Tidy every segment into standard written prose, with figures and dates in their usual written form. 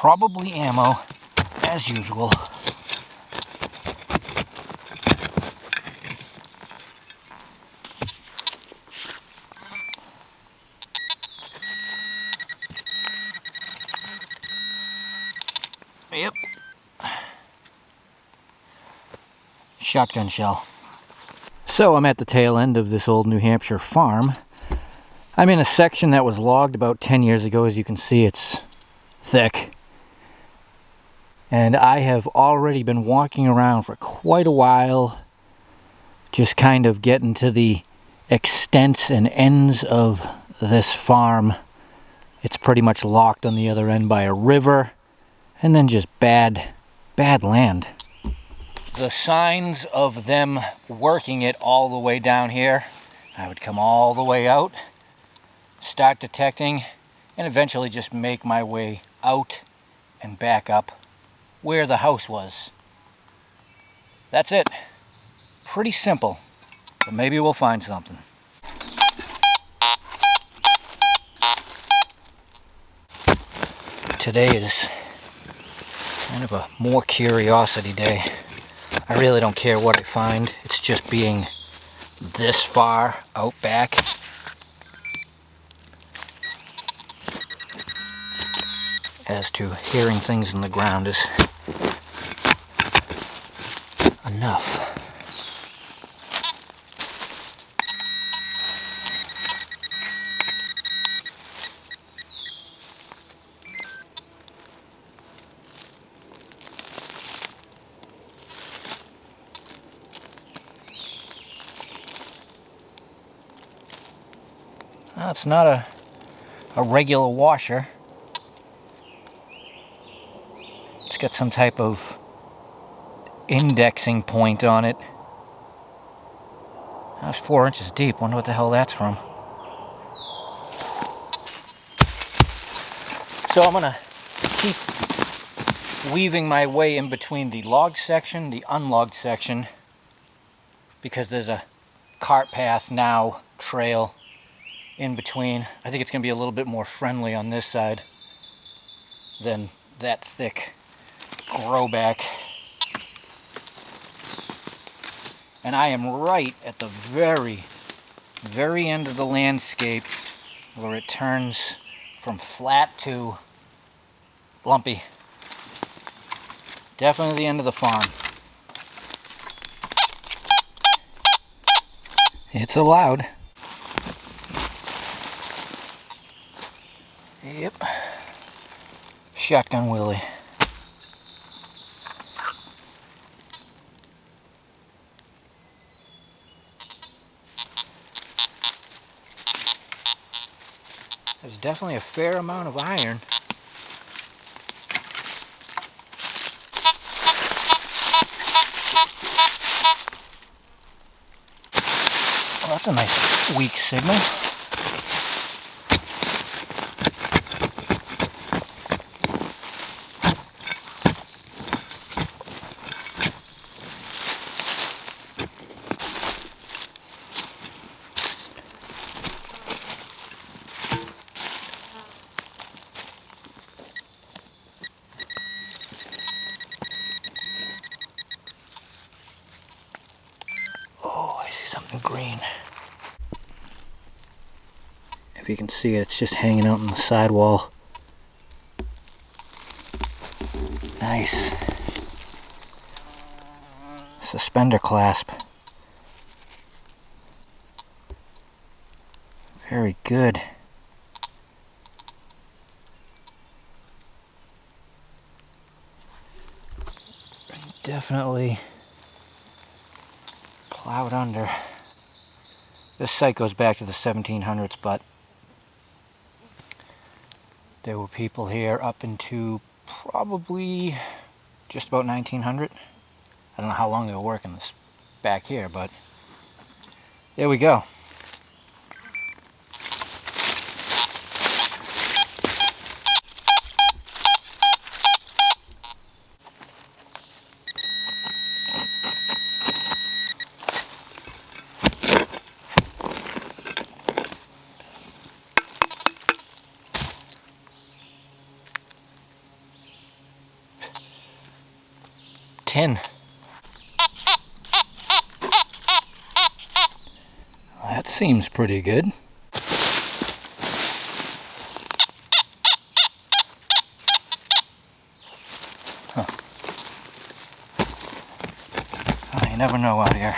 Probably ammo, as usual. Yep. Shotgun shell. So I'm at the tail end of this old New Hampshire farm. I'm in a section that was logged about 10 years ago. As you can see, it's thick. And I have already been walking around for quite a while, just kind of getting to the extents and ends of this farm. It's pretty much locked on the other end by a river, and then just bad land. The signs of them working it all the way down here, I would come all the way out, start detecting, and eventually just make my way out and back up where the house was. That's it. Pretty simple, but maybe we'll find something. Today is kind of a more curiosity day. I really don't care what I find. It's just being this far out back. As to hearing things in the ground is enough. Well, it's not a regular washer. It's got some type of indexing point on it. That's 4 inches deep. Wonder what the hell that's from. So I'm gonna keep weaving my way in between the logged section, the unlogged section, because there's a cart path now, trail in between. I think it's gonna be a little bit more friendly on this side than that thick grow back. And I am right at the very end of the landscape where it turns from flat to lumpy. Definitely the end of the farm. It's allowed. Yep. Shotgun Willie. There's definitely a fair amount of iron. Well, that's a nice weak signal. Something green. If you can see it, it's just hanging out on the sidewall. Nice. Suspender clasp. Very good. Definitely plowed under. This site goes back to the 1700s, but there were people here up into probably just about 1900. I don't know how long they were working this back here, but there we go. tin. That seems pretty good. Huh. Oh, you never know out here.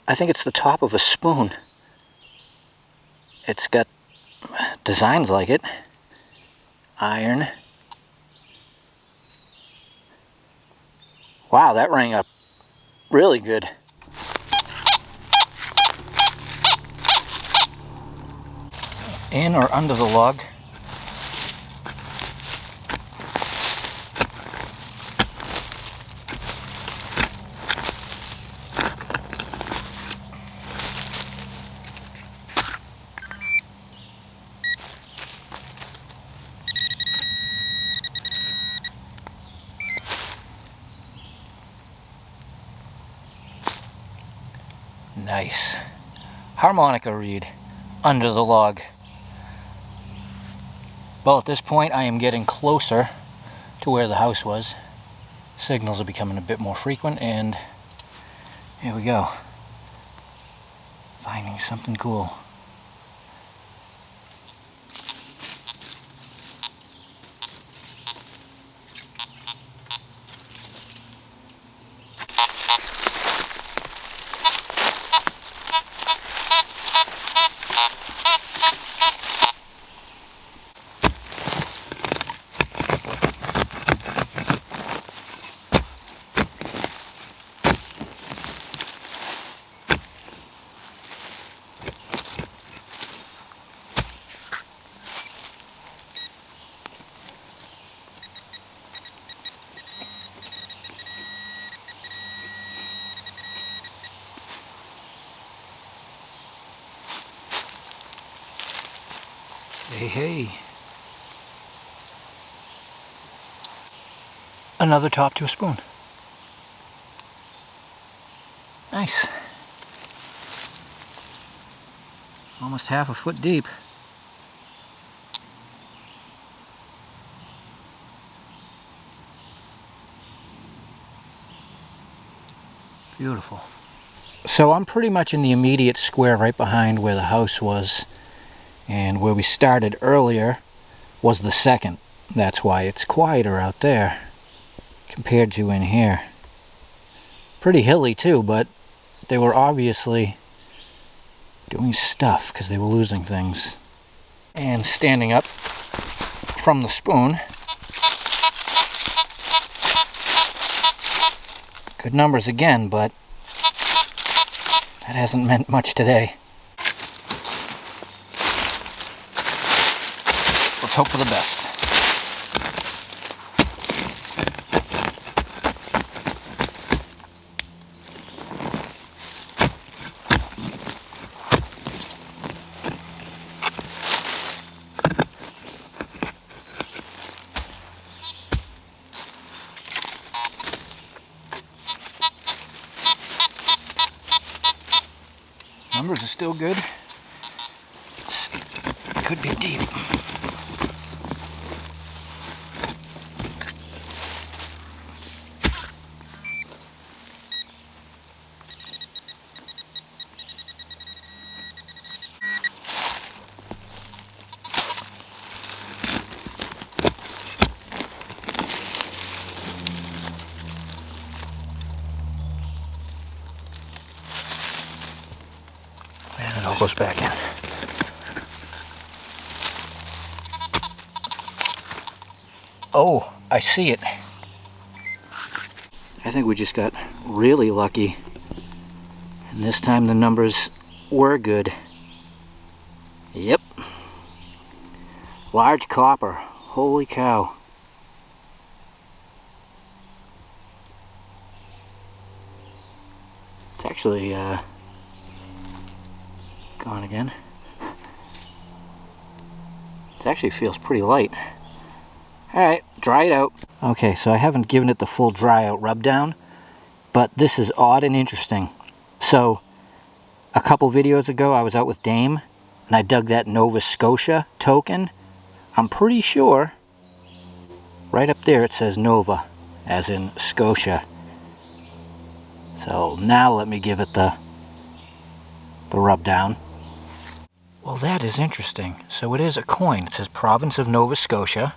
I think it's the top of a spoon. It's got designs like it. Iron. Wow, that rang up really good. In or under the log. Nice. Harmonica reed under the log. Well, at this point I am getting closer to where the house was. Signals are becoming a bit more frequent, and here we go. Finding something cool. Hey, hey. Another top to a spoon. Nice. Almost half a foot deep. Beautiful. So I'm pretty much in the immediate square right behind where the house was, and where we started earlier was the second. That's why it's quieter out there compared to in here. Pretty hilly too, but they were obviously doing stuff because they were losing things. And standing up from the spoon, good numbers again, but that hasn't meant much today. Let's hope for the best. Numbers are still good. Could be deep. And it all goes back in. Oh, I see it. I think we just got really lucky. And this time the numbers were good. Yep. Large copper. Holy cow. actually gone again. It actually feels pretty light. Alright, dry it out. Okay, so I haven't given it the full dry out rub down, but this is odd and interesting. So, a couple videos ago I was out with Dame, and I dug that Nova Scotia token. I'm pretty sure, right up there it says Nova, as in Scotia. So now let me give it the rub down. Well, that is interesting. So it is a coin. It says Province of Nova Scotia,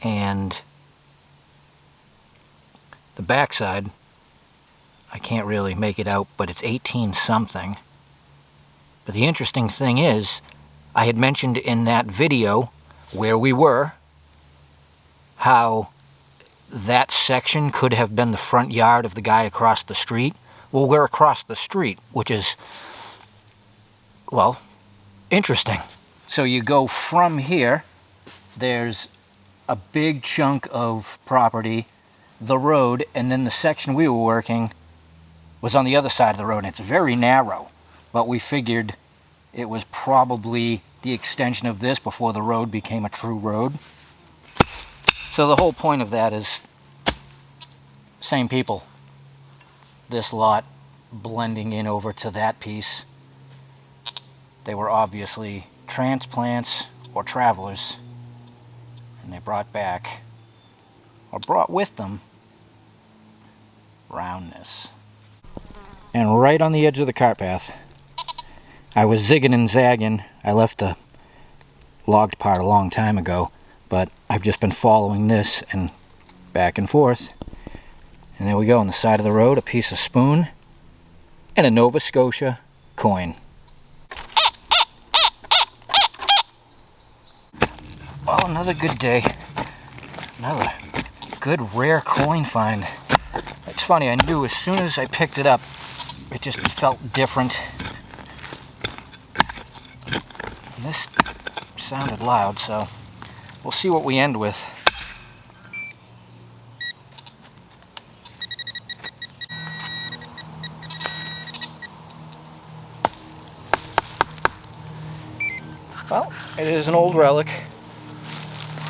and the backside, I can't really make it out, but it's 18 something. But the interesting thing is, I had mentioned in that video where we were how that section could have been the front yard of the guy across the street. Well, we're across the street, which is, well, interesting. So you go from here, there's a big chunk of property, the road, and then the section we were working was on the other side of the road, and it's very narrow. But we figured it was probably the extension of this before the road became a true road. So the whole point of that is same people. This lot blending in over to that piece. They were obviously transplants or travelers, and they brought back, or brought with them, roundness. And right on the edge of the cart path, I was zigging and zagging. I left the logged part a long time ago, but I've just been following this and back and forth. And there we go, on the side of the road, a piece of spoon and a Nova Scotia coin. Well, another good day. Another good rare coin find. It's funny, I knew as soon as I picked it up, it just felt different. And this sounded loud, so we'll see what we end with. Well, it is an old relic.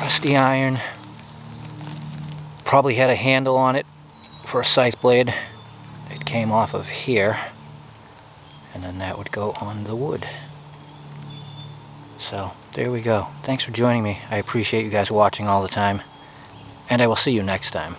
Rusty iron. Probably had a handle on it for a scythe blade. It came off of here, and then that would go on the wood. So, there we go. Thanks for joining me. I appreciate you guys watching all the time, and I will see you next time.